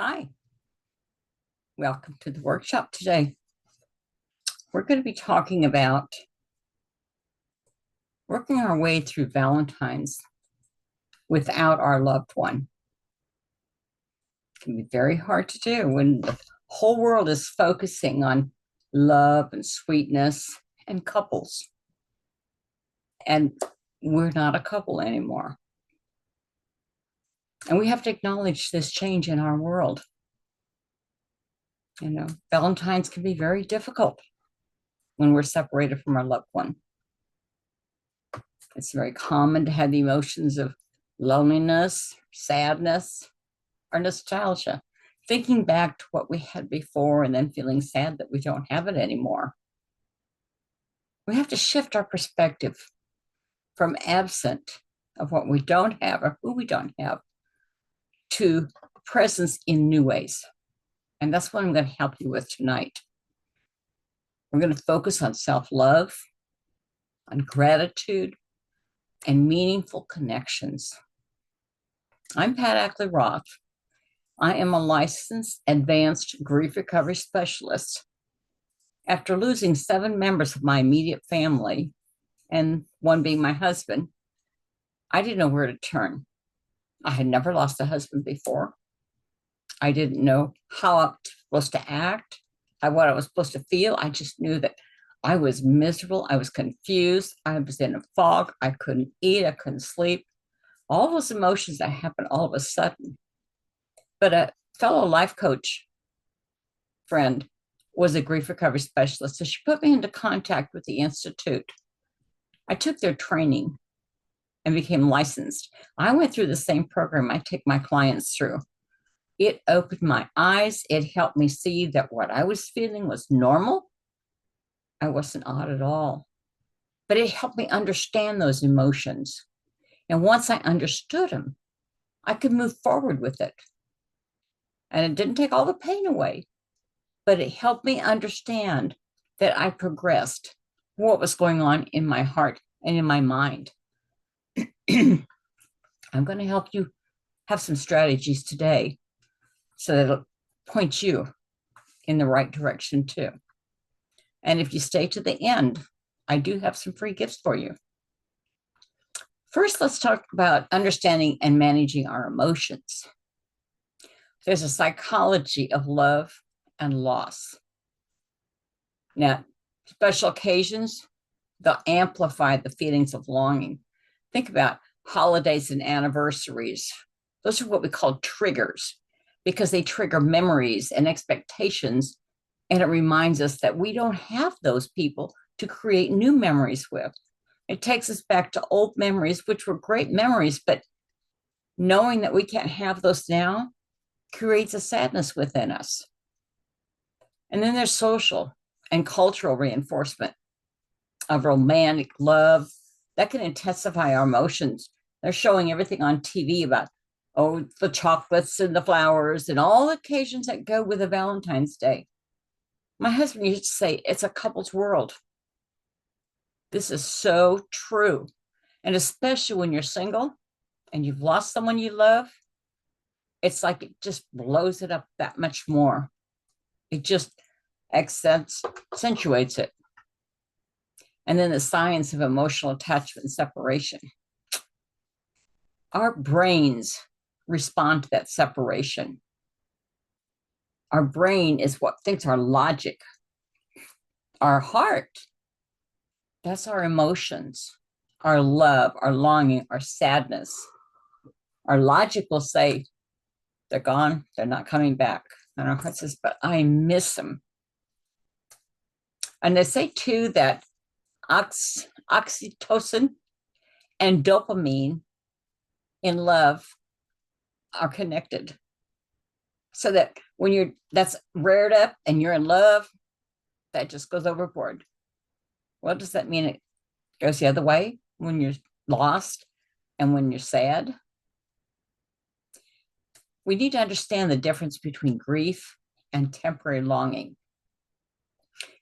Hi, welcome to the workshop today. We're going to be talking about working our way through Valentine's without our loved one. It can be very hard to do when the whole world is focusing on love and sweetness and couples. And we're not a couple anymore. And we have to acknowledge this change in our world. Valentine's can be very difficult when we're separated from our loved one. It's very common to have the emotions of loneliness, sadness, or nostalgia, thinking back to what we had before and then feeling sad that we don't have it anymore. We have to shift our perspective from absent of what we don't have or who we don't have to presence in new ways. And that's what I'm going to help you with tonight. We're going to focus on self-love, on gratitude, and meaningful connections. I'm Pat Acklie-Roth. I am a licensed advanced grief recovery specialist. After losing 7 members of my immediate family, and one being my husband, I didn't know where to turn. I had never lost a husband before. I didn't know how I was supposed to act, what I was supposed to feel. I just knew that I was miserable. I was confused. I was in a fog. I couldn't eat. I couldn't sleep. All those emotions that happened all of a sudden. But a fellow life coach friend was a grief recovery specialist, so she put me into contact with the Institute. I took their training and became licensed. I went through the same program I take my clients through. It opened my eyes. It helped me see that what I was feeling was normal. I wasn't odd at all. But it helped me understand those emotions. And once I understood them, I could move forward with it. And it didn't take all the pain away, but it helped me understand that I progressed what was going on in my heart and in my mind. I'm going to help you have some strategies today so that it'll point you in the right direction too. And if you stay to the end, I do have some free gifts for you. First, let's talk about understanding and managing our emotions. There's a psychology of love and loss. Now, special occasions, they'll amplify the feelings of longing. Think about holidays and anniversaries. Those are what we call triggers because they trigger memories and expectations, and it reminds us that we don't have those people to create new memories with. It takes us back to old memories, which were great memories, but knowing that we can't have those now creates a sadness within us. And then there's social and cultural reinforcement of romantic love that can intensify our emotions. They're showing everything on TV about, the chocolates and the flowers and all the occasions that go with a Valentine's Day. My husband used to say, it's a couple's world. This is so true. And especially when you're single and you've lost someone you love, it's like it just blows it up that much more. It just accentuates it. And then the science of emotional attachment and separation. Our brains respond to that separation. Our brain is what thinks our logic. Our heart, that's our emotions, our love, our longing, our sadness. Our logic will say, they're gone, they're not coming back. And our heart says, but I miss them. And they say too that oxytocin and dopamine in love are connected. So that when that's reared up and you're in love, that just goes overboard. What does that mean? It goes the other way when you're lost and when you're sad. We need to understand the difference between grief and temporary longing.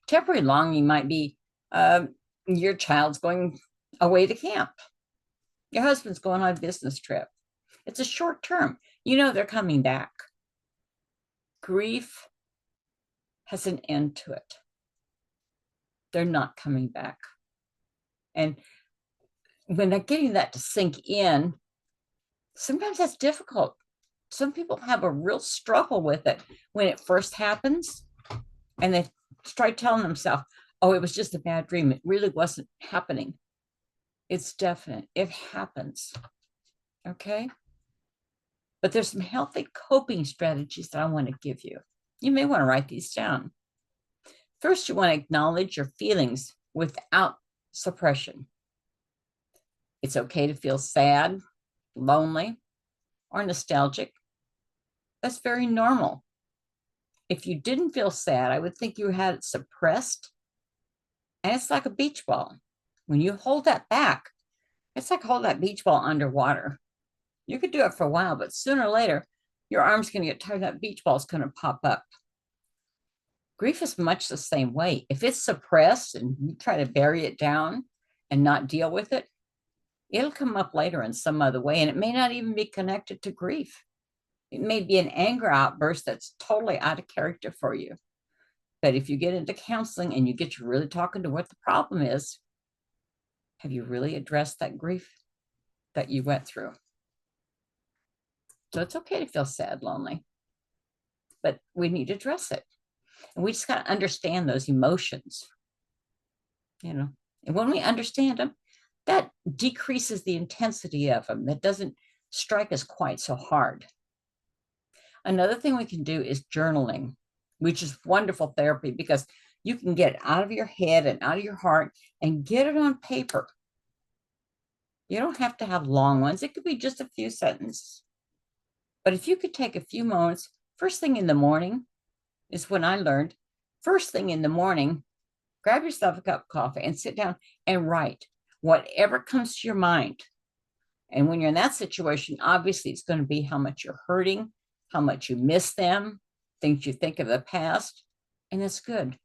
Temporary longing might be your child's going away to camp. Your husband's going on a business trip. It's a short term. They're coming back. Grief has an end to it. They're not coming back. And when they're getting that to sink in, sometimes that's difficult. Some people have a real struggle with it when it first happens, and they try telling themselves, oh, it was just a bad dream. It really wasn't happening. It's definite. It happens. Okay? But there's some healthy coping strategies that I want to give you. You may want to write these down. First, you want to acknowledge your feelings without suppression. It's okay to feel sad, lonely, or nostalgic. That's very normal. If you didn't feel sad, I would think you had it suppressed. And it's like a beach ball. When you hold that back, it's like hold that beach ball underwater. You could do it for a while, but sooner or later, your arm's going to get tired. That beach ball is going to pop up. Grief is much the same way. If it's suppressed and you try to bury it down and not deal with it, it'll come up later in some other way, and it may not even be connected to grief. It may be an anger outburst that's totally out of character for you. But if you get into counseling and you get to really talking to what the problem is, have you really addressed that grief that you went through? So it's okay to feel sad, lonely, but we need to address it. And we just got to understand those emotions, And when we understand them, that decreases the intensity of them. That doesn't strike us quite so hard. Another thing we can do is journaling, which is wonderful therapy because you can get it out of your head and out of your heart and get it on paper. You don't have to have long ones. It could be just a few sentences. But if you could take a few moments, first thing in the morning is when I learned, first thing in the morning, grab yourself a cup of coffee and sit down and write whatever comes to your mind. And when you're in that situation, obviously it's going to be how much you're hurting, how much you miss them, things you think of the past, and it's good.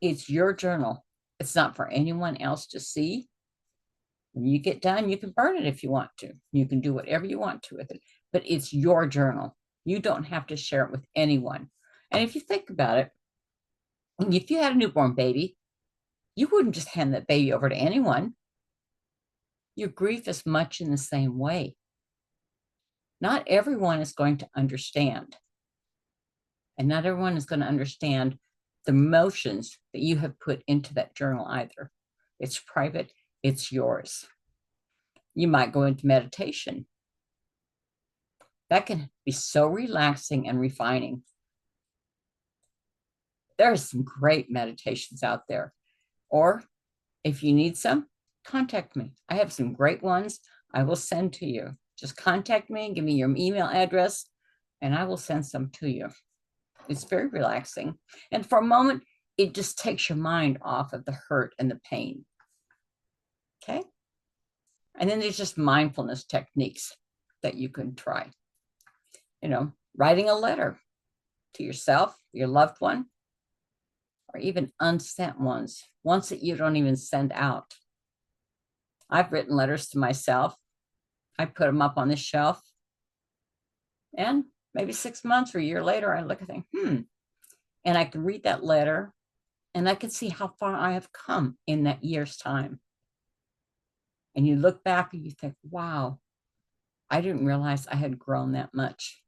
It's your journal. It's not for anyone else to see. When you get done, you can burn it if you want to. You can do whatever you want to with it, but it's your journal. You don't have to share it with anyone. And if you think about it, if you had a newborn baby, you wouldn't just hand that baby over to anyone. Your grief is much in the same way. Not everyone is going to understand. And not everyone is going to understand the emotions that you have put into that journal either. It's private, it's yours. You might go into meditation. That can be so relaxing and refining. There are some great meditations out there. Or if you need some, contact me. I have some great ones I will send to you. Just contact me, give me your email address, and I will send some to you. It's very relaxing. And for a moment, it just takes your mind off of the hurt and the pain. Okay? And then there's just mindfulness techniques that you can try. Writing a letter to yourself, your loved one, or even unsent ones that you don't even send out. I've written letters to myself. I put them up on the shelf. And maybe 6 months or a year later, I look and think, and I can read that letter and I can see how far I have come in that year's time. And you look back and you think, wow, I didn't realize I had grown that much.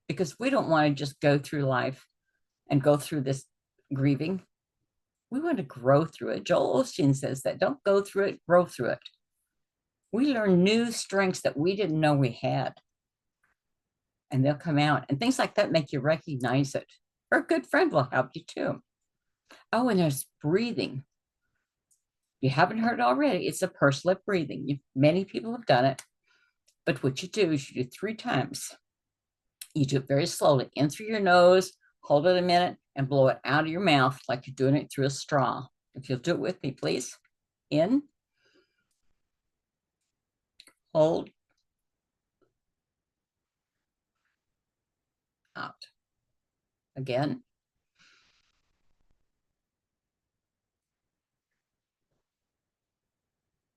Because we don't want to just go through life and go through this grieving. We want to grow through it. Joel Osteen says that, don't go through it, grow through it. We learn new strengths that we didn't know we had. And they'll come out. And things like that make you recognize it. Or a good friend will help you too. Oh, and there's breathing. You haven't heard it already. It's a pursed lip breathing. Many people have done it. But what you do is you do 3 times. You do it very slowly, in through your nose, hold it a minute, and blow it out of your mouth like you're doing it through a straw. If you'll do it with me, please. In, hold, out. Again.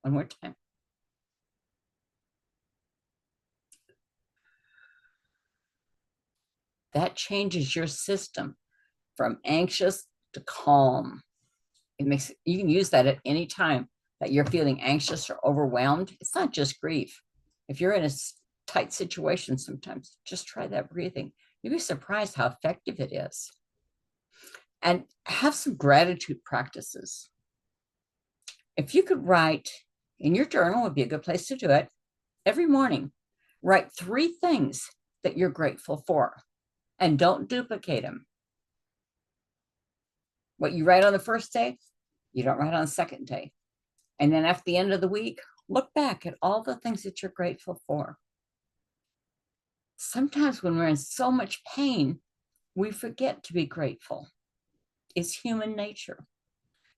One more time. That changes your system from anxious to calm. You can use that at any time that you're feeling anxious or overwhelmed. It's not just grief. If you're in a tight situation sometimes, just try that breathing. You'll be surprised how effective it is. And have some gratitude practices. If you could write in your journal, would be a good place to do it. Every morning, write 3 things that you're grateful for, and don't duplicate them. What you write on the first day, you don't write on the second day. And then at the end of the week, look back at all the things that you're grateful for. Sometimes when we're in so much pain, we forget to be grateful. It's human nature.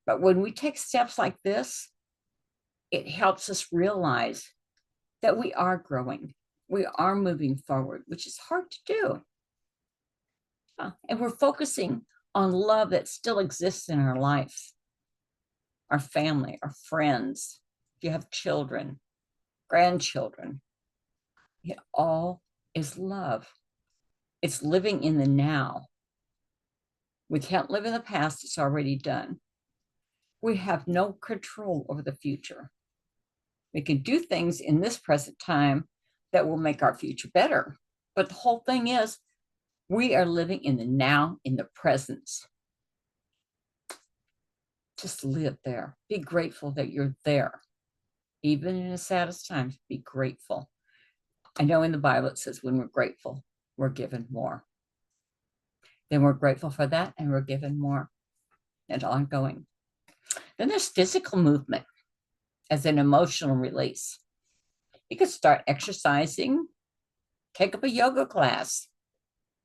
But when we take steps like this, it helps us realize that we are growing. We are moving forward, which is hard to do. And we're focusing on love that still exists in our life, our family, our friends, if you have children, grandchildren. It all is love. It's living in the now. We can't live in the past. It's already done. We have no control over the future. We can do things in this present time that will make our future better. But the whole thing is, we are living in the now, in the presence. Just live there. Be grateful that you're there. Even in the saddest times, be grateful. I know in the Bible it says when we're grateful, we're given more. Then we're grateful for that and we're given more and ongoing. Then there's physical movement as an emotional release. You could start exercising, take up a yoga class.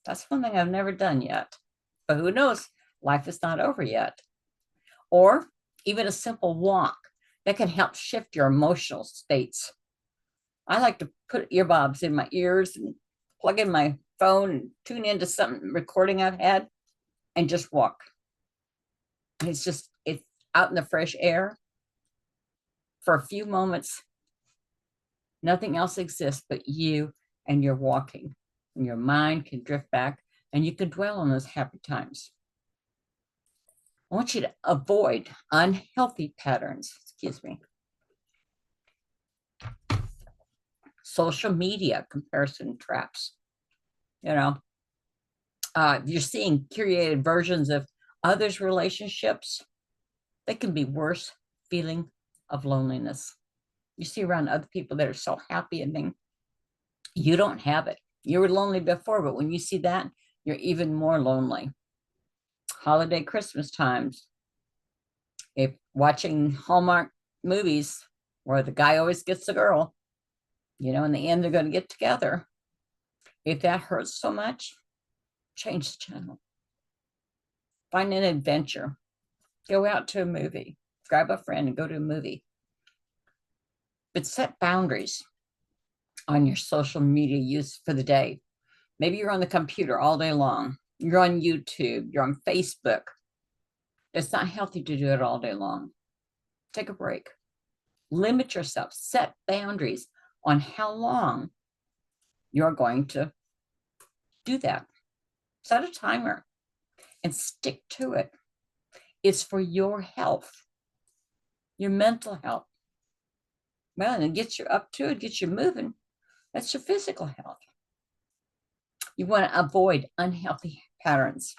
That's one thing I've never done yet, but who knows? Life is not over yet. Or even a simple walk that can help shift your emotional states. I like to put earbuds in my ears and plug in my phone and tune into some recording I've had and just walk. It's out in the fresh air for a few moments. Nothing else exists but you and you're walking. And your mind can drift back and you can dwell on those happy times. I want you to avoid unhealthy patterns. Excuse me. Social media comparison traps. You're seeing curated versions of others' relationships. They can be worse feeling of loneliness. You see around other people that are so happy and then you don't have it. You were lonely before, but when you see that, you're even more lonely. Holiday, Christmas times, if watching Hallmark movies where the guy always gets the girl, in the end, they're going to get together. If that hurts so much, change the channel. Find an adventure. Go out to a movie. Grab a friend and go to a movie. But set boundaries on your social media use for the day. Maybe you're on the computer all day long. You're on YouTube. You're on Facebook. It's not healthy to do it all day long. Take a break. Limit yourself. Set boundaries on how long you're going to do that. Set a timer and stick to it. It's for your health, your mental health. Well, and it gets you up to it, gets you moving. That's your physical health. You want to avoid unhealthy patterns.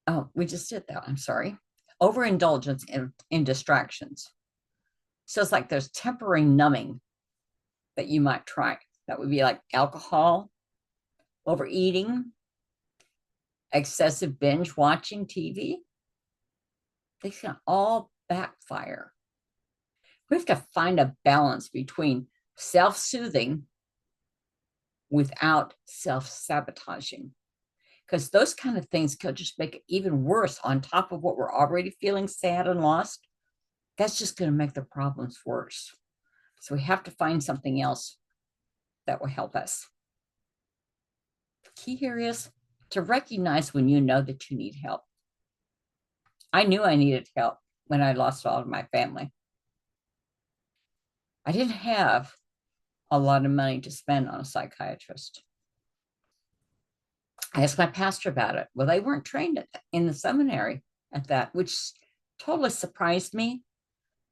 Oh, we just did that. I'm sorry. Overindulgence in distractions. So it's like there's temporary numbing that you might try. That would be like alcohol, overeating, excessive binge watching TV. They can all backfire. We have to find a balance between self-soothing without self-sabotaging, because those kind of things could just make it even worse on top of what we're already feeling sad and lost. That's just going to make the problems worse. So we have to find something else that will help us. The key here is to recognize when you know that you need help. I knew I needed help when I lost all of my family. I didn't have a lot of money to spend on a psychiatrist. I asked my pastor about it. Well, they weren't trained in the seminary at that, which totally surprised me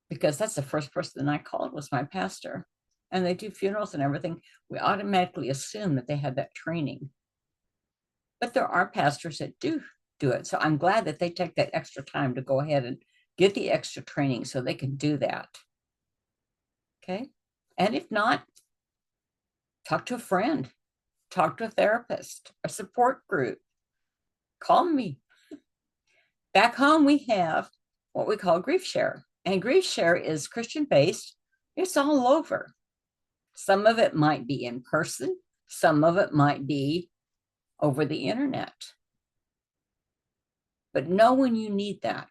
because that's the first person I called was my pastor. And they do funerals and everything. We automatically assume that they had that training. But there are pastors that do it. So I'm glad that they take that extra time to go ahead and get the extra training so they can do that. Okay. And if not, talk to a friend, talk to a therapist, a support group. Call me. Back home, we have what we call Grief Share. And Grief Share is Christian based. It's all over. Some of it might be in person. Some of it might be over the internet. But know when you need that.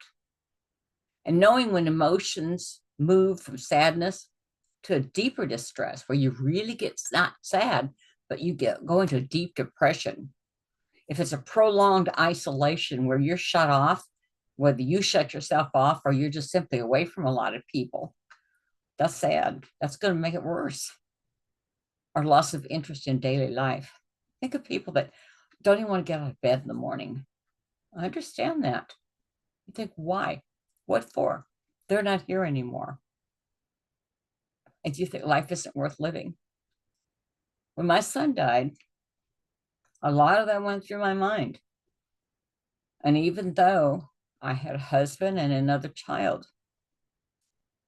And knowing when emotions move from sadness to a deeper distress, where you really get not sad, but you go into a deep depression. If it's a prolonged isolation where you're shut off, whether you shut yourself off or you're just simply away from a lot of people, that's sad. That's going to make it worse. Or loss of interest in daily life. Think of people that don't even want to get out of bed in the morning. I understand that. You think, why? What for? They're not here anymore. And you think life isn't worth living. When my son died, a lot of that went through my mind. And even though I had a husband and another child,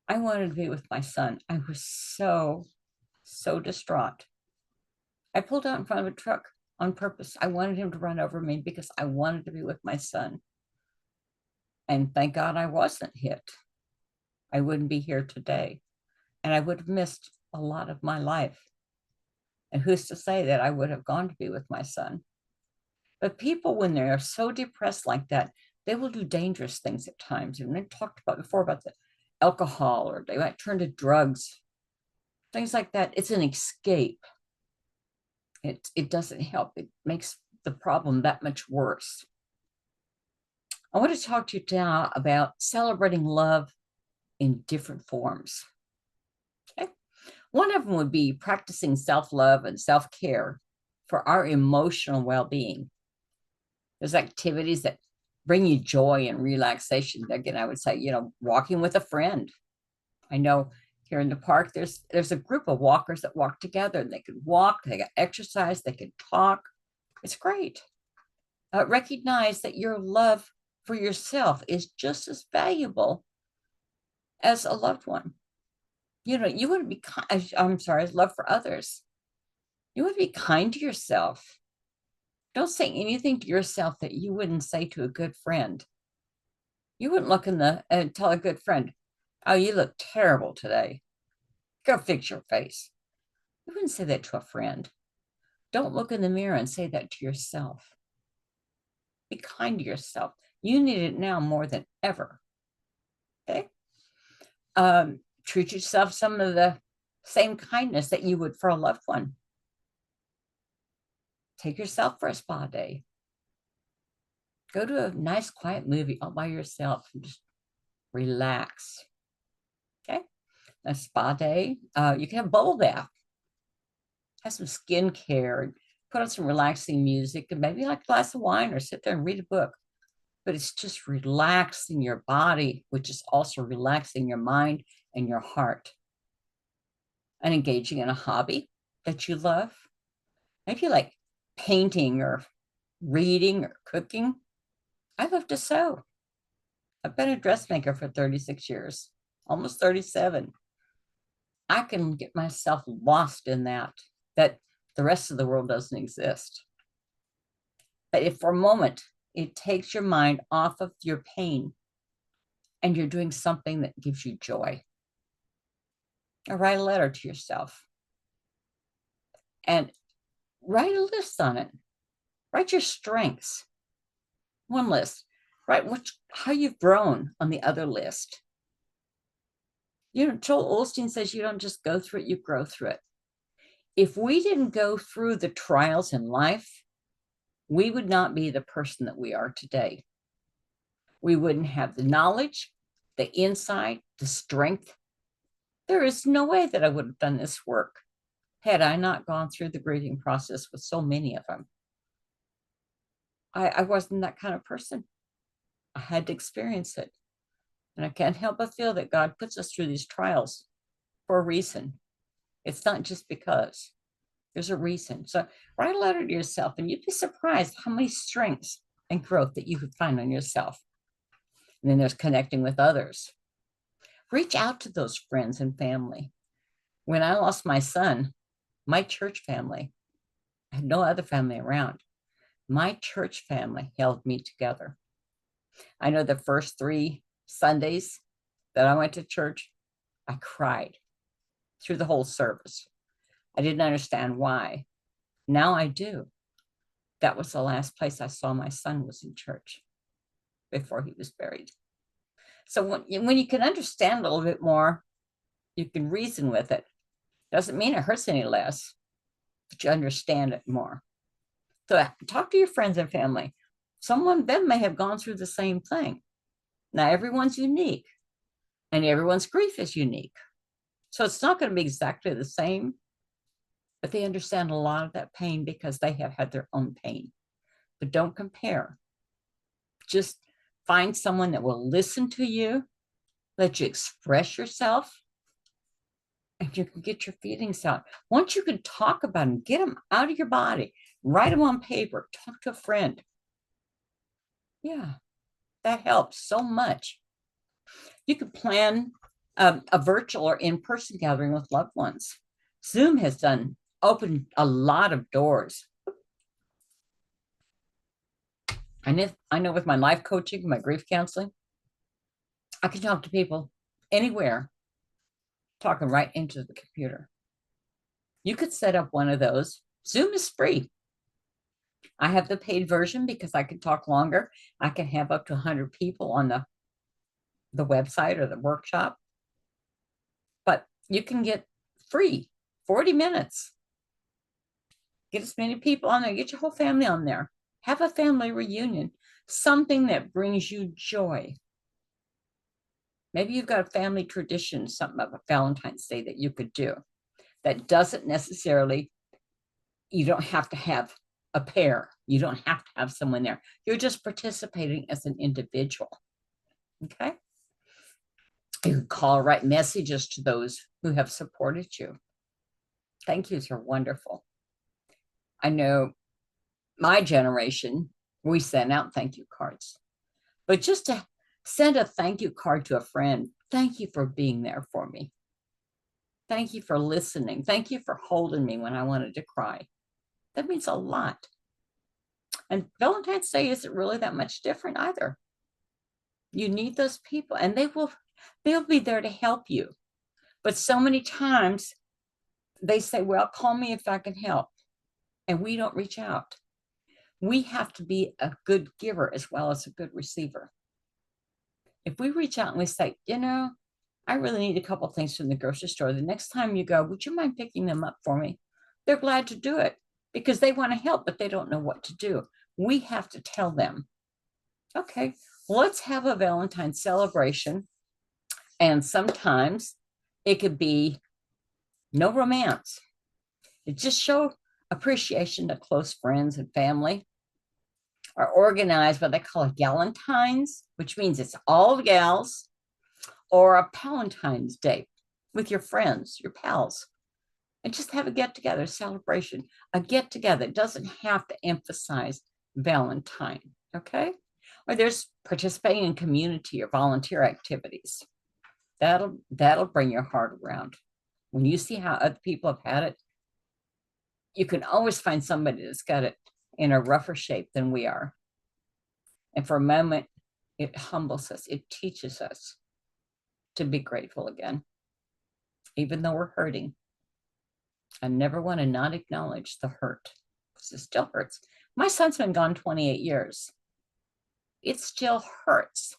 I wanted to be with my son. I was so distraught. I pulled out in front of a truck on purpose. I wanted him to run over me because I wanted to be with my son. And thank God I wasn't hit. I wouldn't be here today. And I would have missed a lot of my life. And who's to say that I would have gone to be with my son? But people, when they're so depressed like that, they will do dangerous things at times. And we talked about before about the alcohol, or they might turn to drugs, things like that. It's an escape. It doesn't help. It makes the problem that much worse. I want to talk to you now about celebrating love in different forms. Okay? One of them would be practicing self-love and self-care for our emotional well-being. There's activities that bring you joy and relaxation. Again, I would say, walking with a friend. I know here in the park, there's a group of walkers that walk together, and they can walk, they got exercise, they can talk. It's great. Recognize that your love for yourself is just as valuable as a loved one. You want to be love for others. You want to be kind to yourself. Don't say anything to yourself that you wouldn't say to a good friend. You wouldn't look and tell a good friend, "Oh, you look terrible today. Go fix your face." You wouldn't say that to a friend. Don't look in the mirror and say that to yourself. Be kind to yourself. You need it now more than ever. Okay? Treat yourself some of the same kindness that you would for a loved one. Take yourself for a spa day. Go to a nice, quiet movie all by yourself and just relax. Okay? A spa day. You can have a bubble bath. Have some skincare. Put on some relaxing music and maybe like a glass of wine or sit there and read a book. But it's just relaxing your body, which is also relaxing your mind and your heart. And engaging in a hobby that you love. Maybe like painting or reading or cooking. I love to sew. I've been a dressmaker for 36 years, almost 37. I can get myself lost in that the rest of the world doesn't exist. But if for a moment it takes your mind off of your pain and you're doing something that gives you joy, or write a letter to yourself and write a list on it. Write your strengths. One list. Write how you've grown on the other list. Joel Osteen says you don't just go through it, you grow through it. If we didn't go through the trials in life, we would not be the person that we are today. We wouldn't have the knowledge, the insight, the strength. There is no way that I would have done this work Had I not gone through the grieving process with so many of them, I wasn't that kind of person. I had to experience it. And I can't help but feel that God puts us through these trials for a reason. It's not just because. There's a reason. So write a letter to yourself, and you'd be surprised how many strengths and growth that you could find on yourself. And then there's connecting with others. Reach out to those friends and family. When I lost my son, my church family, I had no other family around. My church family held me together. I know the first 3 Sundays that I went to church, I cried through the whole service. I didn't understand why. Now I do. That was the last place I saw my son, was in church before he was buried. So when you can understand a little bit more, you can reason with it. Doesn't mean it hurts any less, but you understand it more. So talk to your friends and family. Some of them may have gone through the same thing. Now, everyone's unique, and everyone's grief is unique. So it's not going to be exactly the same, but they understand a lot of that pain because they have had their own pain. But don't compare. Just find someone that will listen to you, let you express yourself, and you can get your feelings out. Once you can talk about them, get them out of your body, write them on paper, talk to a friend. Yeah, that helps so much. You could plan a virtual or in-person gathering with loved ones. Zoom has opened a lot of doors. I know with my life coaching, my grief counseling, I can talk to people anywhere, talking right into the computer. You could set up one of those. Zoom is free. I have the paid version because I can talk longer. I can have up to 100 people on the website or the workshop. But you can get free 40 minutes. Get as many people on there. Get your whole family on there. Have a family reunion. Something that brings you joy. Maybe you've got a family tradition, something of a Valentine's Day that you could do. That doesn't necessarily, you don't have to have a pair. You don't have to have someone there. You're just participating as an individual. Okay? You can call or write messages to those who have supported you. Thank yous are wonderful. I know my generation, we sent out thank you cards. But just to send a thank you card to a friend, thank you for being there for me. Thank you for listening. Thank you for holding me when I wanted to cry. That means a lot. And Valentine's Day isn't really that much different either. You need those people, and they'll be there to help you. But so many times they say, well, call me if I can help. And we don't reach out. We have to be a good giver as well as a good receiver. If we reach out and we say, I really need a couple of things from the grocery store. The next time you go, would you mind picking them up for me? They're glad to do it because they want to help, but they don't know what to do. We have to tell them, okay, let's have a Valentine celebration. And sometimes it could be no romance. It just show appreciation to close friends and family. Or organize what they call a Galentine's, which means it's all the gals, or a Palentine's Day with your friends, your pals, and just have a get-together celebration. A get-together doesn't have to emphasize Valentine, okay? Or there's participating in community or volunteer activities. That'll bring your heart around. When you see how other people have had it, you can always find somebody that's got it in a rougher shape than we are. And for a moment, it humbles us. It teaches us to be grateful again, even though we're hurting. I never want to not acknowledge the hurt because it still hurts. My son's been gone 28 years. It still hurts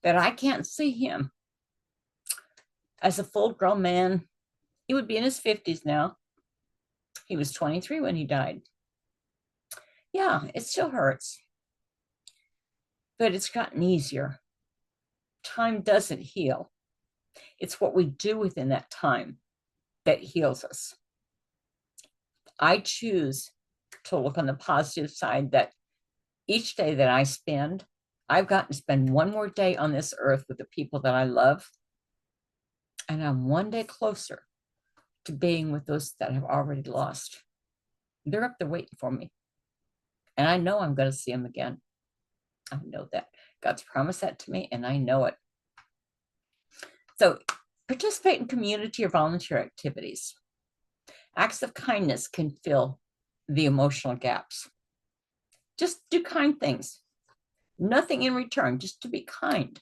that I can't see him as a full-grown man. He would be in his 50s now. He was 23 when he died. Yeah, it still hurts, but it's gotten easier. Time doesn't heal. It's what we do within that time that heals us. I choose to look on the positive side that each day that I spend, I've gotten to spend one more day on this earth with the people that I love. And I'm one day closer to being with those that I've already lost. They're up there waiting for me. And I know I'm going to see them again. I know that. God's promised that to me, and I know it. So participate in community or volunteer activities. Acts of kindness can fill the emotional gaps. Just do kind things. Nothing in return, just to be kind.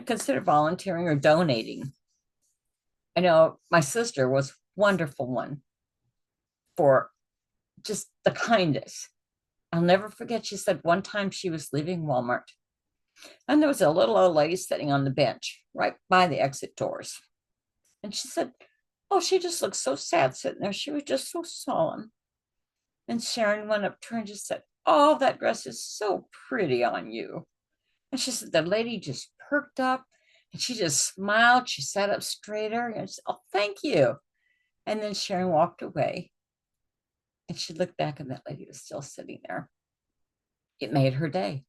Consider volunteering or donating. I know my sister was a wonderful one for just the kindness. I'll never forget, she said one time she was leaving Walmart, and there was a little old lady sitting on the bench right by the exit doors. And she said, oh, she just looked so sad sitting there. She was just so solemn. And Sharon went up to her and just said, oh, that dress is so pretty on you. And she said, the lady just perked up and she just smiled. She sat up straighter and she said, oh, thank you. And then Sharon walked away. And she looked back and that lady was still sitting there. It made her day.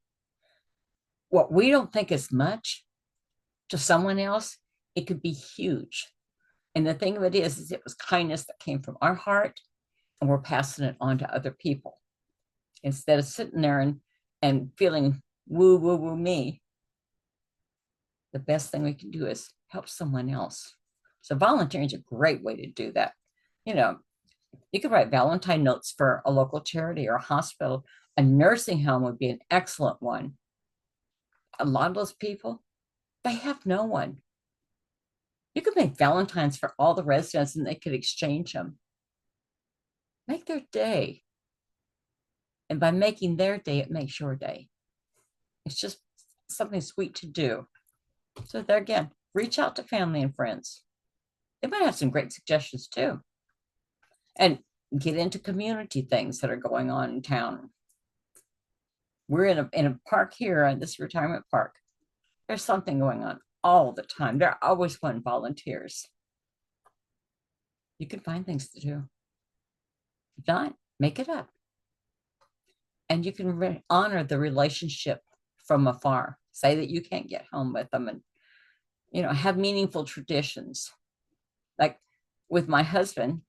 What we don't think is much to someone else, it could be huge. And the thing of it is it was kindness that came from our heart, and we're passing it on to other people. Instead of sitting there and feeling woo, woo, woo me, the best thing we can do is help someone else. So volunteering is a great way to do that. You could write Valentine notes for a local charity or a hospital. A nursing home would be an excellent one. A lot of those people, they have no one. You could make Valentines for all the residents and they could exchange them. Make their day. And by making their day, it makes your day. It's just something sweet to do. So there again, reach out to family and friends. They might have some great suggestions too. And get into community things that are going on in town. We're in a park here, in this retirement park. There's something going on all the time. There are always fun volunteers. You can find things to do. If not, make it up. And you can honor the relationship from afar. Say that you can't get home with them and, have meaningful traditions. Like with my husband,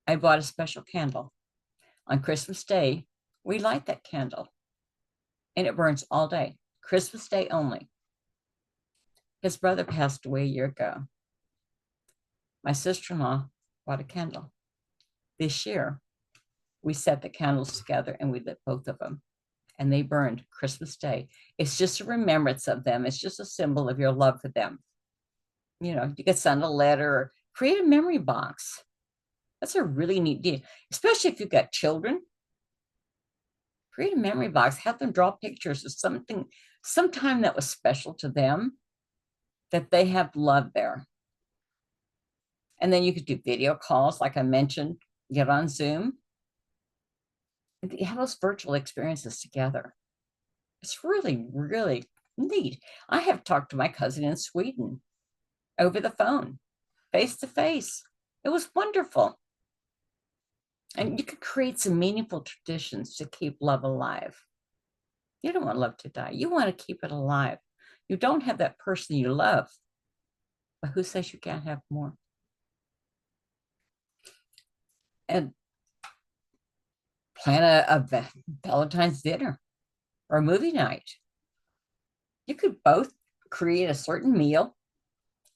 I bought a special candle. On Christmas Day, we light that candle and it burns all day. Christmas Day only. His brother passed away a year ago. My sister-in-law bought a candle. This year, we set the candles together and we lit both of them. And they burned Christmas Day. It's just a remembrance of them. It's just a symbol of your love for them. You could send a letter or create a memory box. That's a really neat deal, especially if you've got children. Create a memory box. Have them draw pictures of sometime that was special to them, that they have love there. And then you could do video calls, like I mentioned, get on Zoom. You have those virtual experiences together. It's really, really neat. I have talked to my cousin in Sweden over the phone, face to face. It was wonderful. And you could create some meaningful traditions to keep love alive. You don't want love to die. You want to keep it alive. You don't have that person you love, but who says you can't have more? And plan a Valentine's dinner or a movie night. You could both create a certain meal,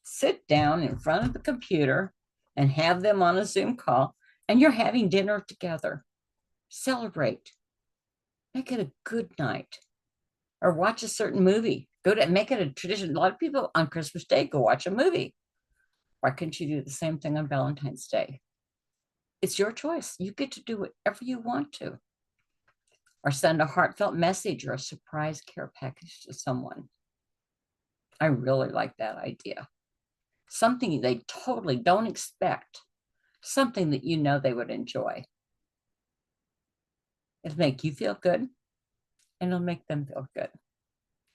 sit down in front of the computer and have them on a Zoom call, and you're having dinner together. Celebrate. Make it a good night. Or watch a certain movie. Make it a tradition. A lot of people on Christmas Day go watch a movie. Why couldn't you do the same thing on Valentine's Day? It's your choice. You get to do whatever you want to. Or send a heartfelt message or a surprise care package to someone. I really like that idea. Something they totally don't expect. Something that they would enjoy. It'll make you feel good, and it'll make them feel good.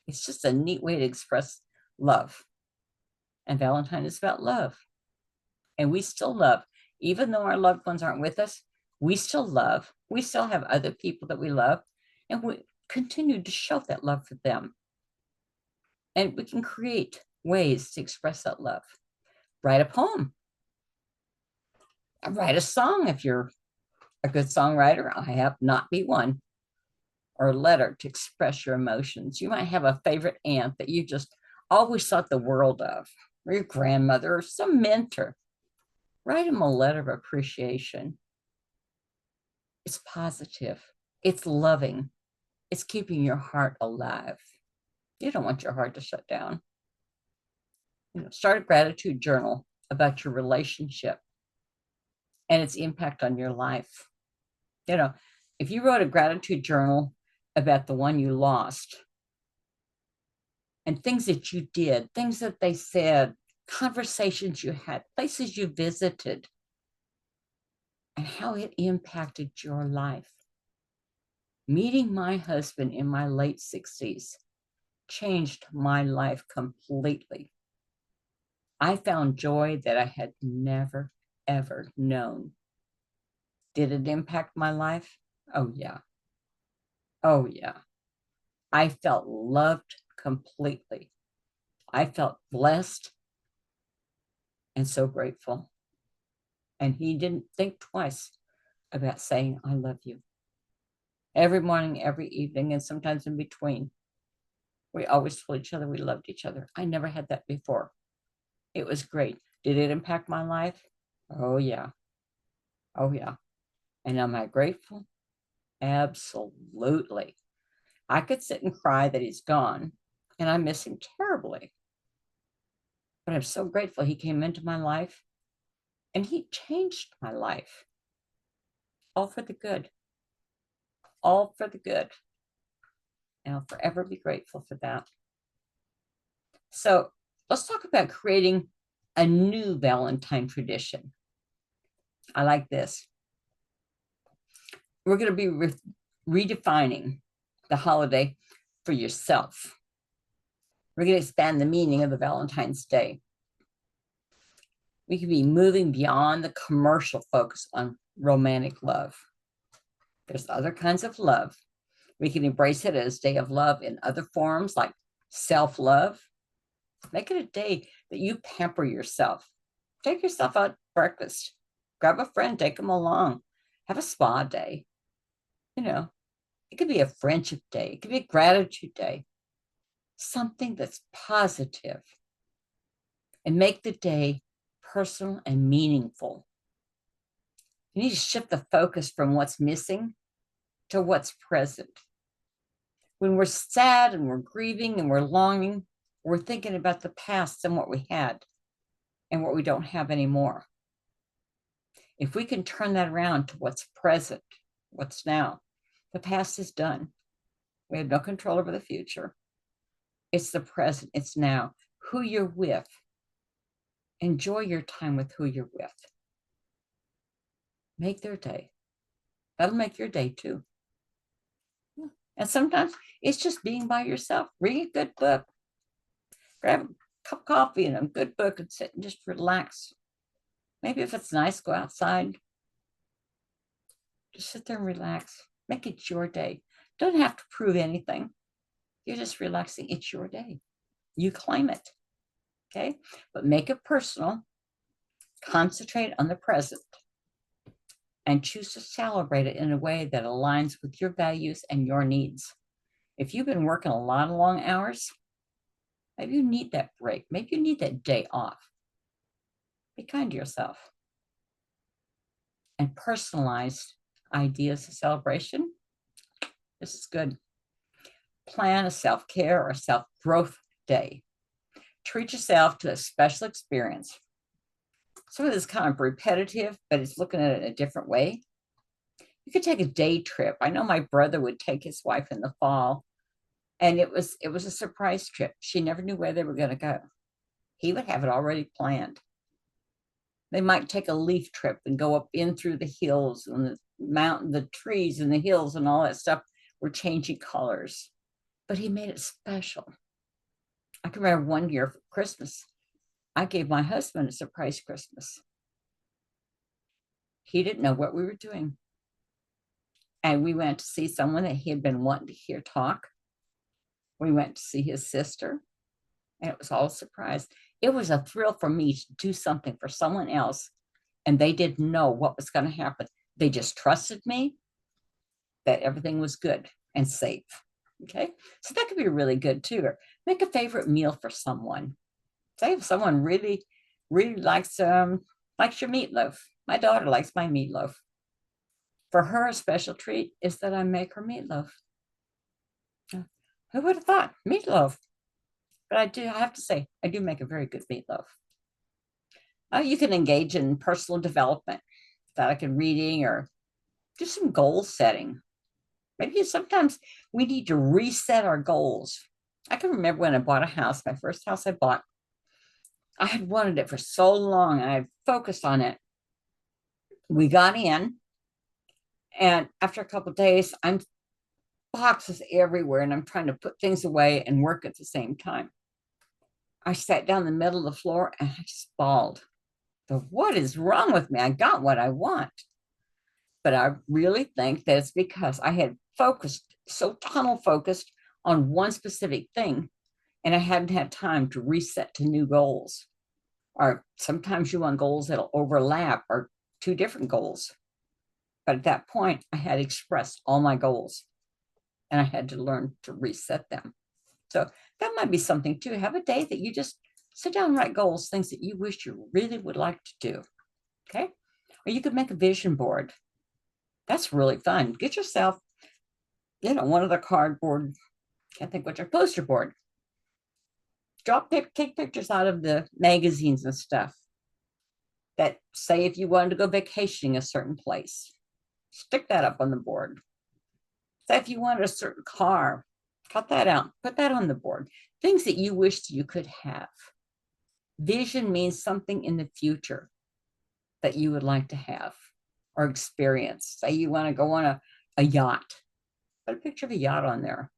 It's just a neat way to express love. And Valentine is about love. And we still love. Even though our loved ones aren't with us, We still love. We still have other people that we love, and we continue to show that love for them. And we can create ways to express that love. Write a poem. Write a song if you're a good songwriter. I have not be one. Or a letter to express your emotions. You might have a favorite aunt that you just always thought the world of, or your grandmother, or some mentor. Write them a letter of appreciation. It's positive. It's loving. It's keeping your heart alive. You don't want your heart to shut down. Start a gratitude journal about your relationship and its impact on your life. If you wrote a gratitude journal about the one you lost and things that you did, things that they said, conversations you had, places you visited, and how it impacted your life. Meeting my husband in my late 60s changed my life completely. I found joy that I had never, ever known. Did it impact my life? Oh, yeah. Oh, yeah. I felt loved completely. I felt blessed and so grateful. And he didn't think twice about saying, I love you. Every morning, every evening, and sometimes in between. We always told each other we loved each other. I never had that before. It was great. Did it impact my life? Oh, yeah. Oh, yeah. And am I grateful? Absolutely. I could sit and cry that he's gone, and I miss him terribly. But I'm so grateful he came into my life, and he changed my life. All for the good. All for the good. And I'll forever be grateful for that. So let's talk about creating a new Valentine tradition. I like this. We're going to be redefining the holiday for yourself. We're going to expand the meaning of the Valentine's Day. We can be moving beyond the commercial focus on romantic love. There's other kinds of love. We can embrace it as a day of love in other forms like self-love. Make it a day that you pamper yourself. Take yourself out to breakfast. Grab a friend, take them along. Have a spa day. It could be a friendship day. It could be a gratitude day. Something that's positive. And make the day personal and meaningful. You need to shift the focus from what's missing to what's present. When we're sad and we're grieving and we're longing, we're thinking about the past and what we had and what we don't have anymore. If we can turn that around to what's present, what's now, the past is done. We have no control over the future. It's the present, it's now. Who you're with. Enjoy your time with who you're with. Make their day. That'll make your day too. And sometimes it's just being by yourself. Read a good book. Grab a cup of coffee and a good book and sit and just relax. Maybe if it's nice, go outside. Just sit there and relax. Make it your day. Don't have to prove anything. You're just relaxing. It's your day. You claim it. Okay? But make it personal. Concentrate on the present. And choose to celebrate it in a way that aligns with your values and your needs. If you've been working a lot of long hours, maybe you need that break. Maybe you need that day off. Be kind to yourself. And personalized ideas of celebration. This is good. Plan a self-care or self-growth day. Treat yourself to a special experience. Some of this is kind of repetitive, but it's looking at it in a different way. You could take a day trip. I know my brother would take his wife in the fall, and it was a surprise trip. She never knew where they were going to go. He would have it already planned. They might take a leaf trip and go up in through the hills and the mountain, the trees and the hills and all that stuff were changing colors. But he made it special. I can remember one year for Christmas, I gave my husband a surprise Christmas. He didn't know what we were doing. And we went to see someone that he had been wanting to hear talk. We went to see his sister, and it was all a surprise. It was a thrill for me to do something for someone else, and they didn't know what was going to happen. They just trusted me that everything was good and safe. Okay, so that could be really good too. Or make a favorite meal for someone. Say if someone really, really likes your meatloaf. My daughter likes my meatloaf. For her, a special treat is that I make her meatloaf. Who would have thought meatloaf? But I have to say, I do make a very good meatloaf. You can engage in personal development, that like in reading or do some goal setting. Maybe sometimes we need to reset our goals. I can remember when I bought a house, my first house I bought, I had wanted it for so long and I focused on it. We got in, and after a couple of days, I'm boxes everywhere and I'm trying to put things away and work at the same time. I sat down in the middle of the floor and I just bawled. So what is wrong with me? I got what I want. But I really think that it's because I had focused, so tunnel focused on one specific thing, and I hadn't had time to reset to new goals. Or sometimes you want goals that'll overlap or two different goals. But at that point, I had expressed all my goals and I had to learn to reset them. So that might be something too. Have a day that you just sit down and write goals, things that you wish you really would like to do. Okay. Or you could make a vision board. That's really fun. Get yourself, one of the cardboard, can't think what your poster board. Take pictures out of the magazines and stuff that say if you wanted to go vacationing a certain place, stick that up on the board. Say if you wanted a certain car, cut that out, put that on the board. Things that you wished you could have. Vision means something in the future that you would like to have or experience. Say you want to go on a yacht. Put a picture of a yacht on there.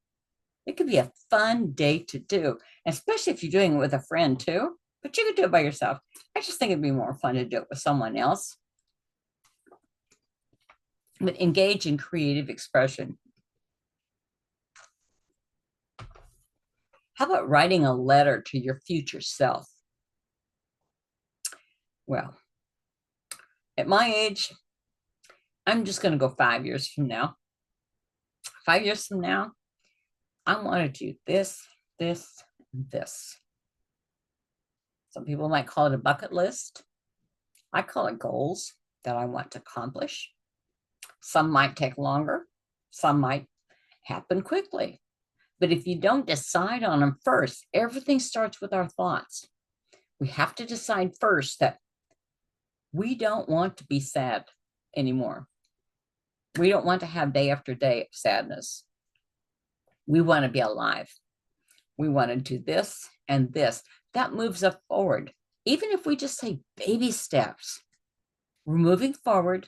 It could be a fun day to do, especially if you're doing it with a friend too, but you could do it by yourself. I just think it'd be more fun to do it with someone else. But engage in creative expression. How about writing a letter to your future self? Well, at my age, I'm just going to go 5 years from now. 5 years from now, I want to do this, this, and this. Some people might call it a bucket list. I call it goals that I want to accomplish. Some might take longer. Some might happen quickly. But if you don't decide on them first, everything starts with our thoughts. We have to decide first that we don't want to be sad anymore. We don't want to have day after day of sadness. We want to be alive. We want to do this and this. That moves us forward. Even if we just say baby steps, we're moving forward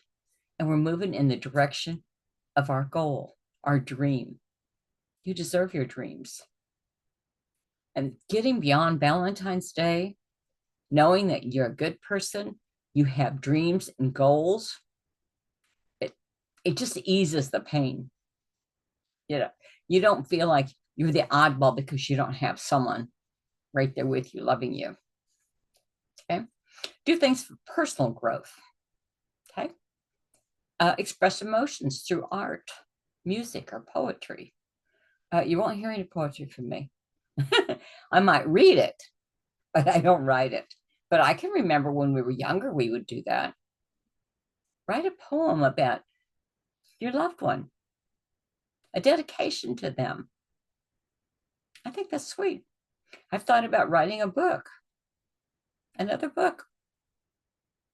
and we're moving in the direction of our goal, our dream. You deserve your dreams. And getting beyond Valentine's Day, knowing that you're a good person, you have dreams and goals, it just eases the pain. You don't feel like you're the oddball because you don't have someone right there with you, loving you. Okay. Do things for personal growth. Okay. Express emotions through art, music, or poetry. You won't hear any poetry from me. I might read it, but I don't write it. But I can remember when we were younger, we would do that. Write a poem about your loved one, a dedication to them. I think that's sweet. I've thought about writing a book, another book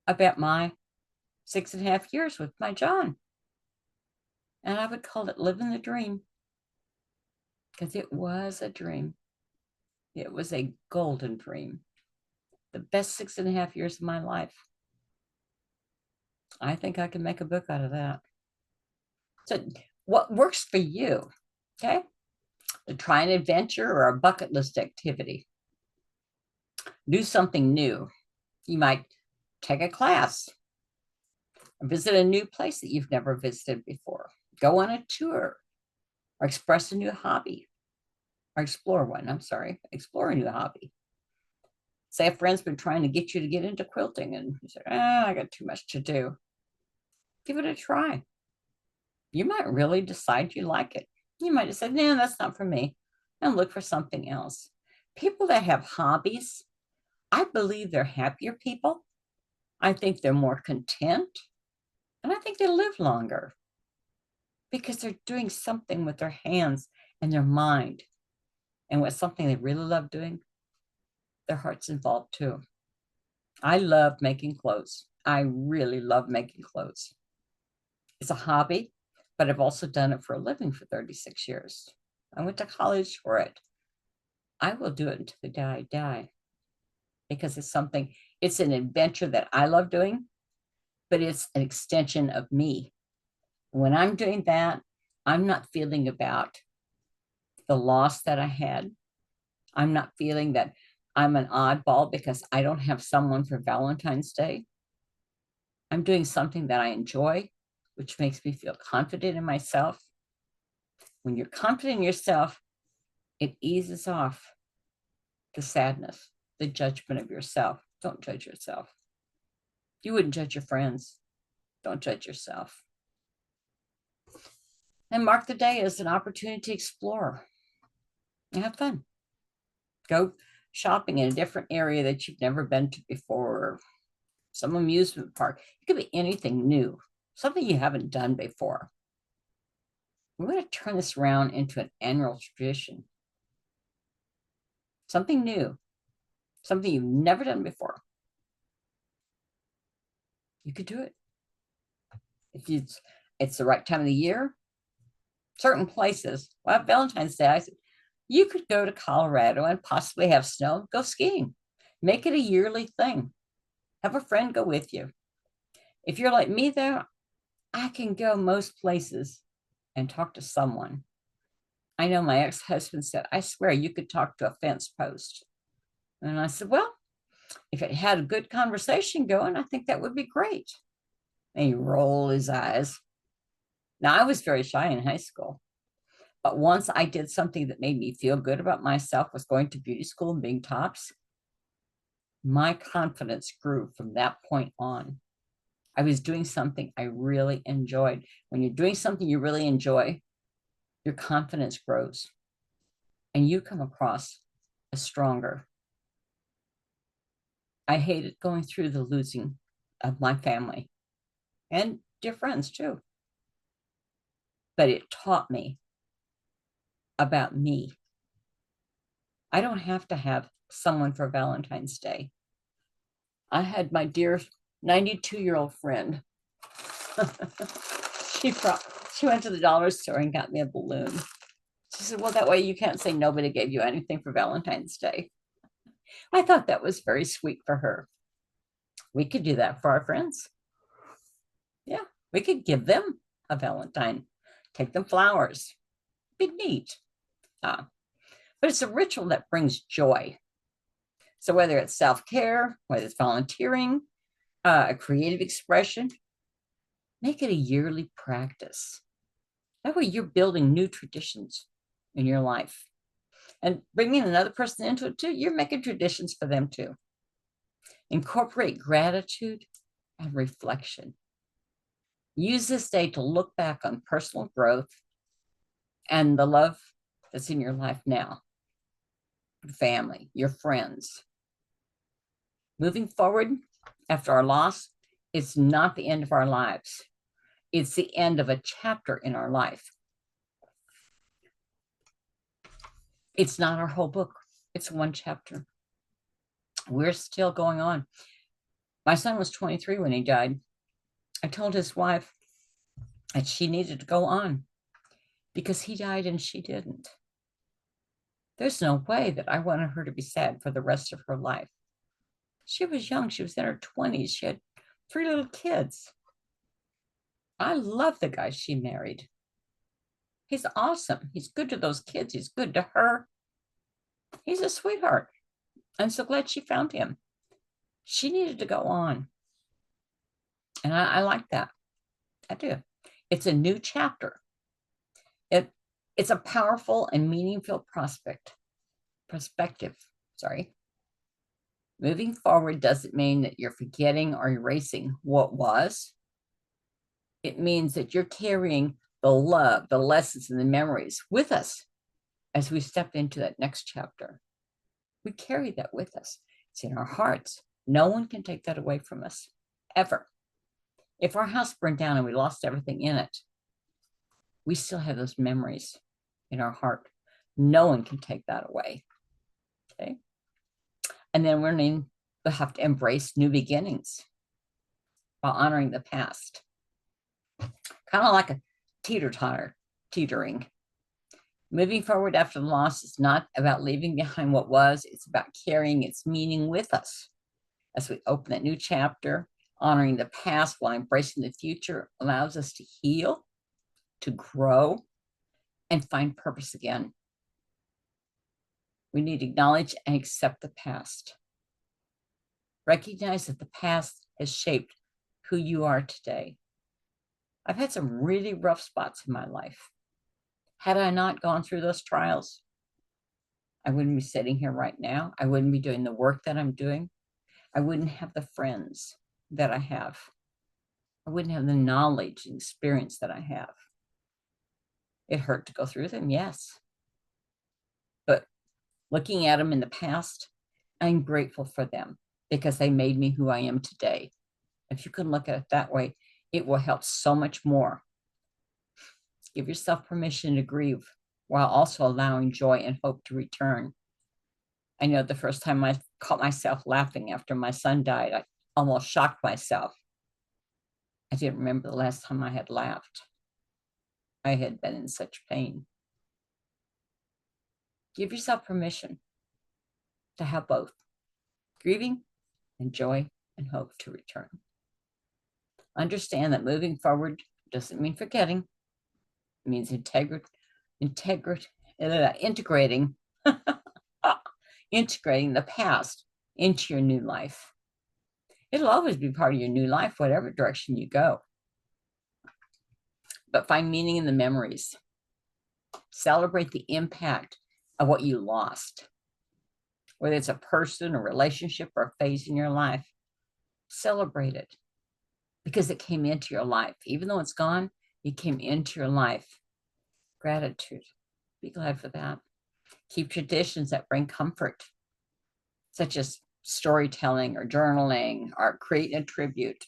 about my 6.5 years with my John. And I would call it Living the Dream, because it was a dream. It was a golden dream. The best 6.5 years of my life. I think I can make a book out of that. So what works for you? Okay. To try an adventure or a bucket list activity. Do something new. You might take a class, visit a new place that you've never visited before. go on a tour, or express a new hobby, or explore one. I'm sorry, explore a new hobby. Say a friend's been trying to get you to get into quilting and you say, I got too much to do. Give it a try. You might really decide you like it. You might have said, no, that's not for me, and look for something else. People that have hobbies, I believe they're happier people. I think they're more content, and I think they live longer because they're doing something with their hands and their mind. And with something they really love doing, their heart's involved too. I love making clothes. I really love making clothes. It's a hobby, but I've also done it for a living for 36 years. I went to college for it. I will do it until the day I die because it's an adventure that I love doing, but it's an extension of me. When I'm doing that, I'm not feeling about the loss that I had. I'm not feeling that I'm an oddball because I don't have someone for Valentine's Day. I'm doing something that I enjoy, which makes me feel confident in myself. When you're confident in yourself, it eases off the sadness, the judgment of yourself. Don't judge yourself. You wouldn't judge your friends. Don't judge yourself. And mark the day as an opportunity to explore and have fun. Go shopping in a different area that you've never been to before, or some amusement park. It could be anything new, something you haven't done before. We're going to turn this around into an annual tradition. Something new, something you've never done before. You could do it. If it's the right time of the year, certain places, well, Valentine's Day, I said, you could go to Colorado and possibly have snow, go skiing. Make it a yearly thing. Have a friend go with you. If you're like me, though, I can go most places and talk to someone. I know my ex-husband said, I swear you could talk to a fence post. And I said, well, if it had a good conversation going, I think that would be great. And he rolled his eyes. Now, I was very shy in high school. But once I did something that made me feel good about myself, was going to beauty school and being tops, my confidence grew from that point on. I was doing something I really enjoyed. When you're doing something you really enjoy, your confidence grows and you come across as stronger. I hated going through the losing of my family and dear friends too. But it taught me about me. I don't have to have someone for Valentine's Day. I had my dear 92-year-old friend. She went to the dollar store and got me a balloon. She said, well, that way you can't say nobody gave you anything for Valentine's Day. I thought that was very sweet for her. We could do that for our friends. Yeah, we could give them a Valentine, take them flowers. Be neat. But it's a ritual that brings joy. So whether it's self-care, whether it's volunteering, a creative expression, make it a yearly practice. That way you're building new traditions in your life. And bringing another person into it too, you're making traditions for them too. Incorporate gratitude and reflection. Use this day to look back on personal growth and the love that's in your life now. Your family, your friends. Moving forward after our loss, it's not the end of our lives. It's the end of a chapter in our life. It's not our whole book. It's one chapter. We're still going on. My son was 23 when he died. I told his wife that she needed to go on because he died and she didn't. There's no way that I wanted her to be sad for the rest of her life. She was young. She was in her 20s. She had 3 little kids. I love the guy she married. He's awesome. He's good to those kids. He's good to her. He's a sweetheart. I'm so glad she found him. She needed to go on. And I like that. I do. It's a new chapter. It, it's a powerful and meaningful perspective. Sorry. Moving forward doesn't mean that you're forgetting or erasing what was. It means that you're carrying the love, the lessons, and the memories with us as we step into that next chapter. We carry that with us. It's in our hearts. No one can take that away from us, ever. If our house burned down and we lost everything in it, we still have those memories in our heart. No one can take that away. Okay. And then we'll have to embrace new beginnings while honoring the past. Kind of like a teetering. Moving forward after the loss is not about leaving behind what was, it's about carrying its meaning with us. As we open that new chapter, honoring the past while embracing the future allows us to heal, to grow, and find purpose again. We need to acknowledge and accept the past. Recognize that the past has shaped who you are today. I've had some really rough spots in my life. Had I not gone through those trials, I wouldn't be sitting here right now. I wouldn't be doing the work that I'm doing. I wouldn't have the friends that I have. I wouldn't have the knowledge and experience that I have. It hurt to go through them, yes. But looking at them in the past, I'm grateful for them because they made me who I am today. If you can look at it that way, it will help so much more. Give yourself permission to grieve while also allowing joy and hope to return. I know the first time I caught myself laughing after my son died, I almost shocked myself. I didn't remember the last time I had laughed. I had been in such pain. Give yourself permission to have both grieving and joy and hope to return. Understand that moving forward doesn't mean forgetting. It means integrating integrating the past into your new life. It'll always be part of your new life, whatever direction you go. But find meaning in the memories. Celebrate the impact of what you lost. Whether it's a person, a relationship, or a phase in your life, celebrate it because it came into your life. Even though it's gone, it came into your life. Gratitude. Be glad for that. Keep traditions that bring comfort, such as storytelling or journaling or creating a tribute.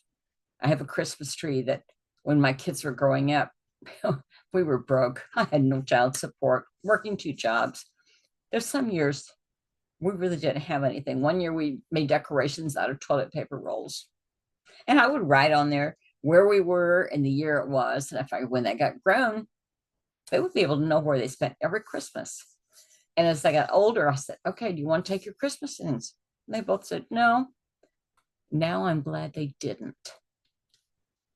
I have a Christmas tree that when my kids were growing up, we were broke. I had no child support, working 2 jobs. There's some years we really didn't have anything. One year we made decorations out of toilet paper rolls. And I would write on there where we were and the year it was. And when they got grown, they would be able to know where they spent every Christmas. And as I got older, I said, okay, do you want to take your Christmas things? And they both said, no. Now I'm glad they didn't.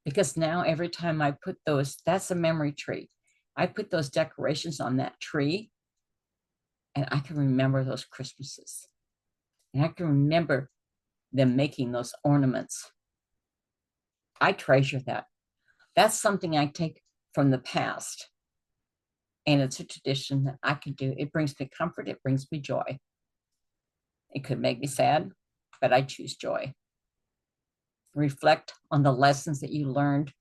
Because now every time I put those, that's a memory tree. I put those decorations on that tree and I can remember those Christmases. And I can remember them making those ornaments. I treasure that. That's something I take from the past. And it's a tradition that I can do. It brings me comfort. It brings me joy. It could make me sad, but I choose joy. Reflect on the lessons that you learned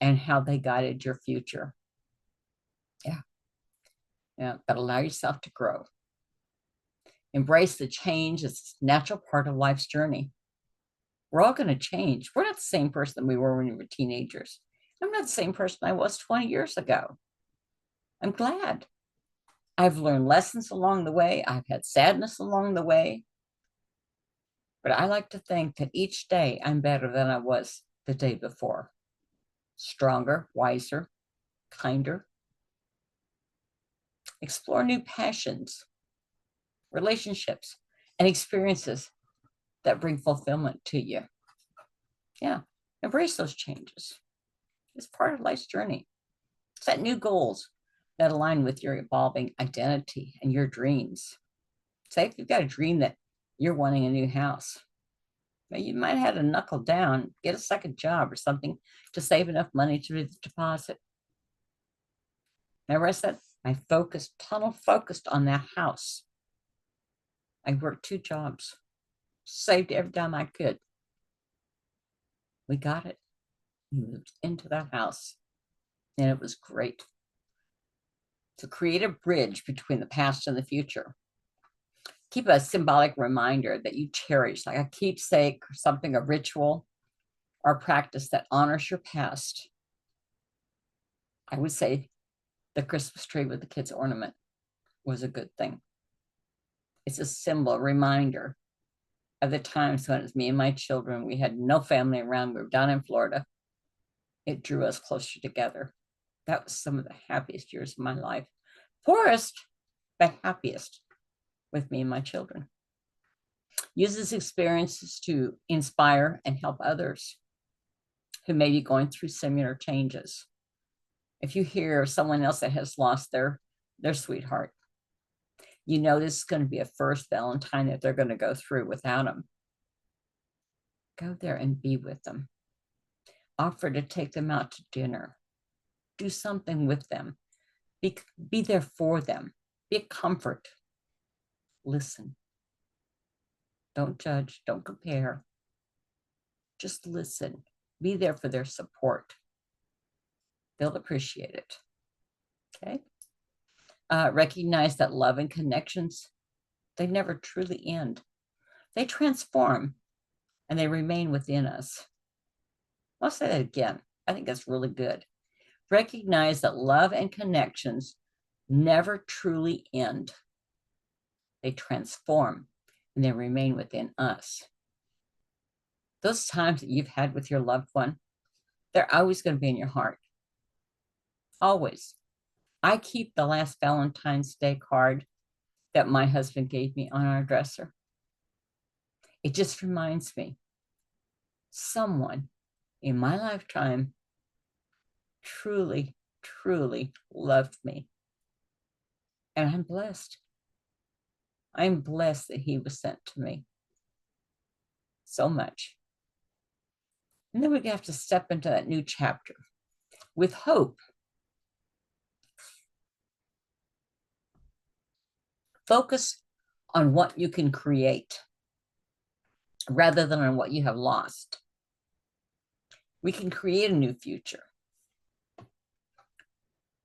and how they guided your future. Yeah, but allow yourself to grow. Embrace the change. It's a natural part of life's journey. We're all going to change. We're not the same person we were when we were teenagers. I'm not the same person I was 20 years ago. I'm glad. I've learned lessons along the way. I've had sadness along the way. But I like to think that each day I'm better than I was the day before. Stronger, wiser, kinder. Explore new passions, relationships, and experiences that bring fulfillment to you. Yeah, embrace those changes. It's part of life's journey. Set new goals that align with your evolving identity and your dreams. Say if you've got a dream that you're wanting a new house, you might have to knuckle down, get a second job or something to save enough money to do the deposit. Remember I said I focused, tunnel focused on that house. I worked 2 jobs, saved every dime I could. We got it. We moved into that house, and it was great. To create a bridge between the past and the future. Keep a symbolic reminder that you cherish, like a keepsake or something, a ritual or practice that honors your past. I would say the Christmas tree with the kids' ornament was a good thing. It's a symbol, a reminder of the times when it was me and my children. We had no family around. We were down in Florida. It drew us closer together. That was some of the happiest years of my life. Poorest, but happiest with me and my children. Use these experiences to inspire and help others who may be going through similar changes. If you hear someone else that has lost their sweetheart, you know this is going to be a first Valentine that they're going to go through without them. Go there and be with them. Offer to take them out to dinner. Do something with them. Be there for them. Be a comfort. Listen. Don't judge. Don't compare. Just listen. Be there for their support. They'll appreciate it. Okay? Recognize that love and connections, they never truly end. They transform and they remain within us. I'll say that again. I think that's really good. Recognize that love and connections never truly end. They transform and they remain within us. Those times that you've had with your loved one, they're always going to be in your heart. Always. I keep the last Valentine's Day card that my husband gave me on our dresser. It just reminds me, someone in my lifetime truly, truly loved me. And I'm blessed. I'm blessed that he was sent to me. So much. And then we have to step into that new chapter with hope. Focus on what you can create rather than on what you have lost. We can create a new future.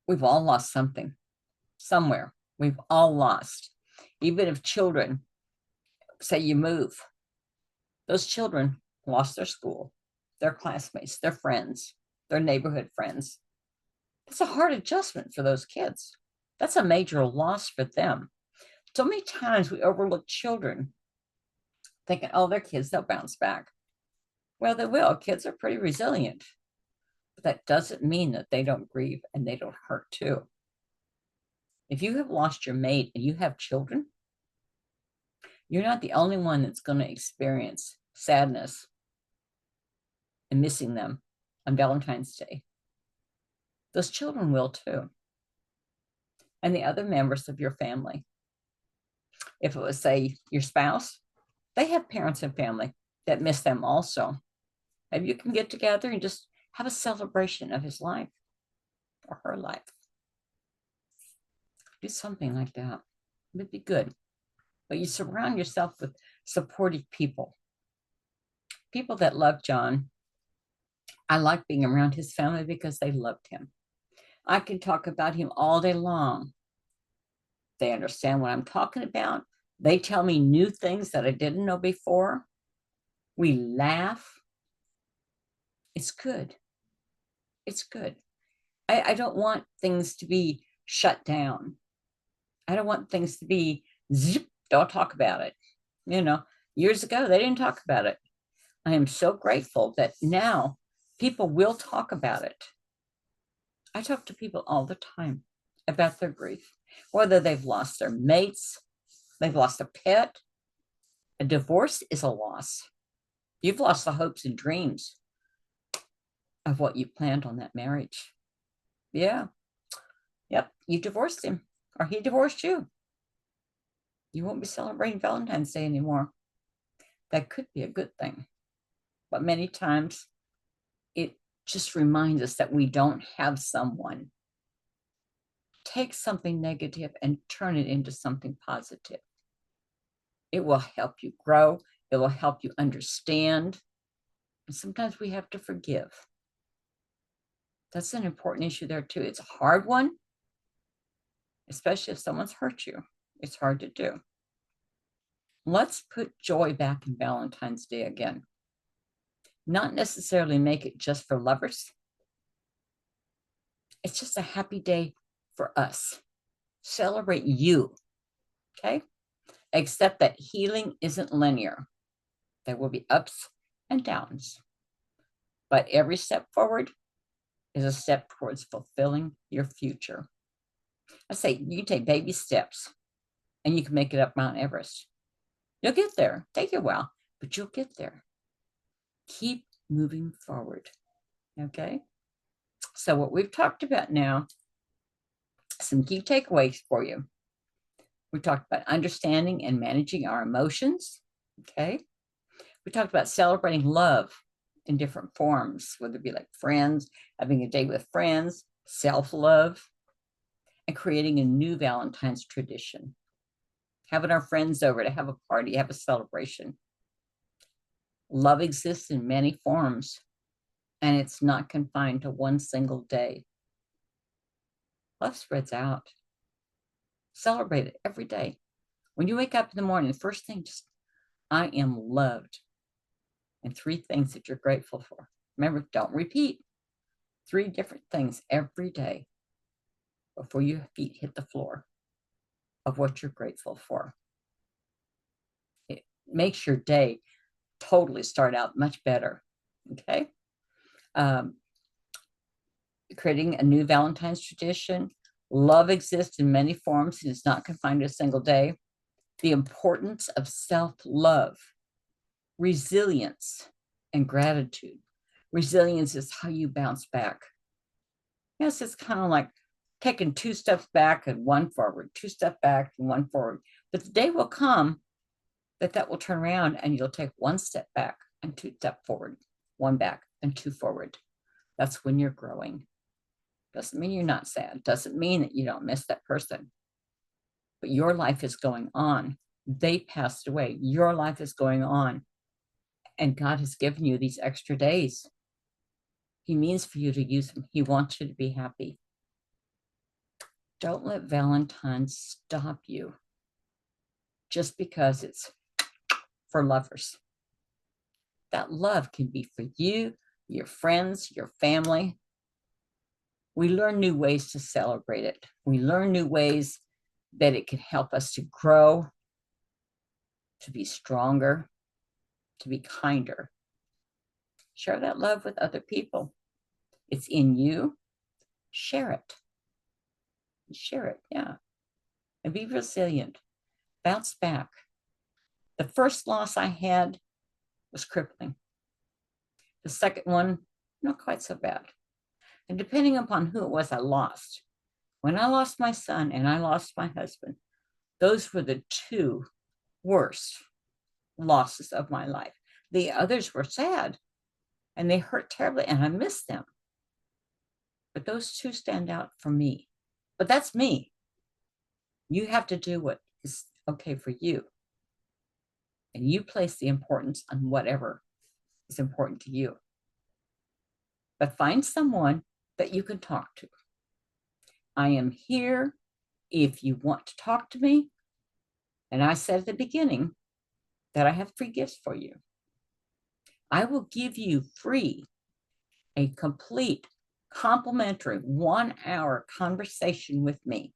We've all lost something somewhere. We've all lost. Even if children, say you move, those children lost their school, their classmates, their friends, their neighborhood friends. It's a hard adjustment for those kids. That's a major loss for them. So many times we overlook children thinking, oh, they're kids, they'll bounce back. Well, they will. Kids are pretty resilient. But that doesn't mean that they don't grieve and they don't hurt too. If you have lost your mate and you have children, you're not the only one that's going to experience sadness and missing them on Valentine's Day. Those children will too. And the other members of your family. If it was, say, your spouse, they have parents and family that miss them also. Maybe you can get together and just have a celebration of his life or her life. Do something like that. It would be good. But you surround yourself with supportive people. People that love John. I like being around his family because they loved him. I can talk about him all day long. They understand what I'm talking about. They tell me new things that I didn't know before. We laugh. It's good. It's good. I don't want things to be shut down. I don't want things to be zip, don't talk about it. You know, years ago, they didn't talk about it. I am so grateful that now people will talk about it. I talk to people all the time about their grief, whether they've lost their mates, they've lost a pet. A divorce is a loss. You've lost the hopes and dreams of what you planned on that marriage. Yeah. Yep. You divorced him or he divorced you. You won't be celebrating Valentine's Day anymore. That could be a good thing. But many times it just reminds us that we don't have someone take something negative and turn it into something positive. It will help you grow. It will help you understand. And sometimes we have to forgive. That's an important issue there too. It's a hard one, especially if someone's hurt you. It's hard to do. Let's put joy back in Valentine's Day again. Not necessarily make it just for lovers. It's just a happy day for us. Celebrate you, okay? Accept that healing isn't linear. There will be ups and downs. But every step forward is a step towards fulfilling your future. I say you can take baby steps and you can make it up Mount Everest. You'll get there. Take a while, but you'll get there. Keep moving forward, okay? So what we've talked about now, some key takeaways for you. We talked about understanding and managing our emotions, okay? We talked about celebrating love in different forms, whether it be like friends, having a day with friends, self-love, and creating a new Valentine's tradition. Having our friends over to have a party, have a celebration. Love exists in many forms, and it's not confined to one single day. Love spreads out. Celebrate it every day. When you wake up in the morning, the first thing, just, I am loved. And 3 things that you're grateful for. Remember, don't repeat. 3 different things every day before your feet hit the floor of what you're grateful for. It makes your day totally start out much better, okay? Creating a new Valentine's tradition. Love exists in many forms and is not confined to a single day. The importance of self-love, resilience, and gratitude. Resilience is how you bounce back. Yes, it's kind of like taking 2 steps back and 1 forward, 2 steps back and 1 forward. But the day will come that will turn around and you'll take 1 step back and 2 steps forward, 1 back and 2 forward. That's when you're growing. Doesn't mean you're not sad. Doesn't mean that you don't miss that person. But your life is going on. They passed away. Your life is going on. And God has given you these extra days. He means for you to use them. He wants you to be happy. Don't let Valentine stop you just because it's for lovers. That love can be for you, your friends, your family. We learn new ways to celebrate it. We learn new ways that it can help us to grow, to be stronger, to be kinder. Share that love with other people. It's in you. Share it. Share it, yeah. And be resilient. Bounce back. The first loss I had was crippling. The second one, not quite so bad. And depending upon who it was I lost. When I lost my son and I lost my husband, those were the 2 worst losses of my life. The others were sad and they hurt terribly and I miss them. But those 2 stand out for me. But that's me. You have to do what is okay for you. And you place the importance on whatever is important to you. But find someone that you can talk to. I am here if you want to talk to me. And I said at the beginning that I have free gifts for you. I will give you free a complete complimentary 1-hour conversation with me.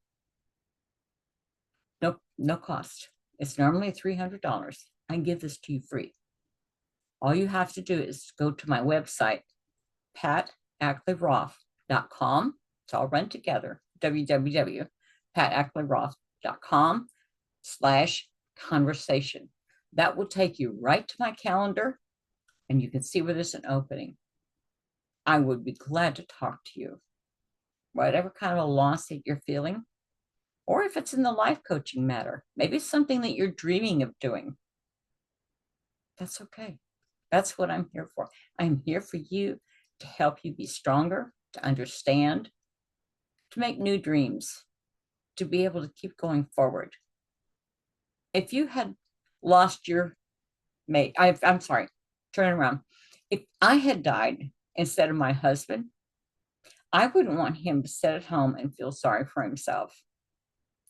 No cost. It's normally $300. I can give this to you free. All you have to do is go to my website, Acklie-Roth.com. It's all run together, www.Acklie-Roth.com/conversation. That will take you right to my calendar and you can see where there's an opening. I would be glad to talk to you. Whatever kind of a loss that you're feeling, or if it's in the life coaching matter, maybe it's something that you're dreaming of doing. That's okay. That's what I'm here for. I'm here for you to help you be stronger, to understand, to make new dreams. to be able to keep going forward. If you had lost your mate, I'm sorry, turn it around. If I had died instead of my husband, I wouldn't want him to sit at home and feel sorry for himself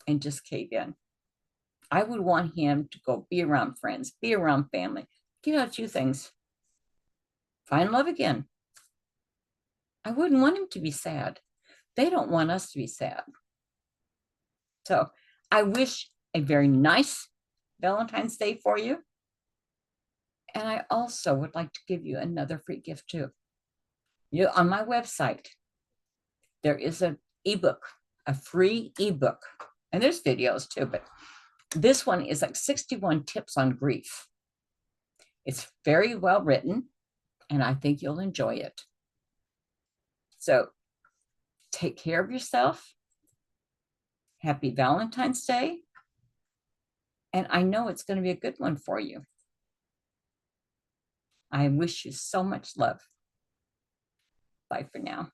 and just cave in. I would want him to go be around friends, be around family, get out, do things, find love again. I wouldn't want him to be sad. They don't want us to be sad. So I wish a very nice Valentine's Day for you. And I also would like to give you another free gift too. On my website, there is an ebook, a free ebook, and there's videos too, but this one is like 61 tips on grief. It's very well written, and I think you'll enjoy it. So take care of yourself. Happy Valentine's Day. And I know it's going to be a good one for you. I wish you so much love. Bye for now.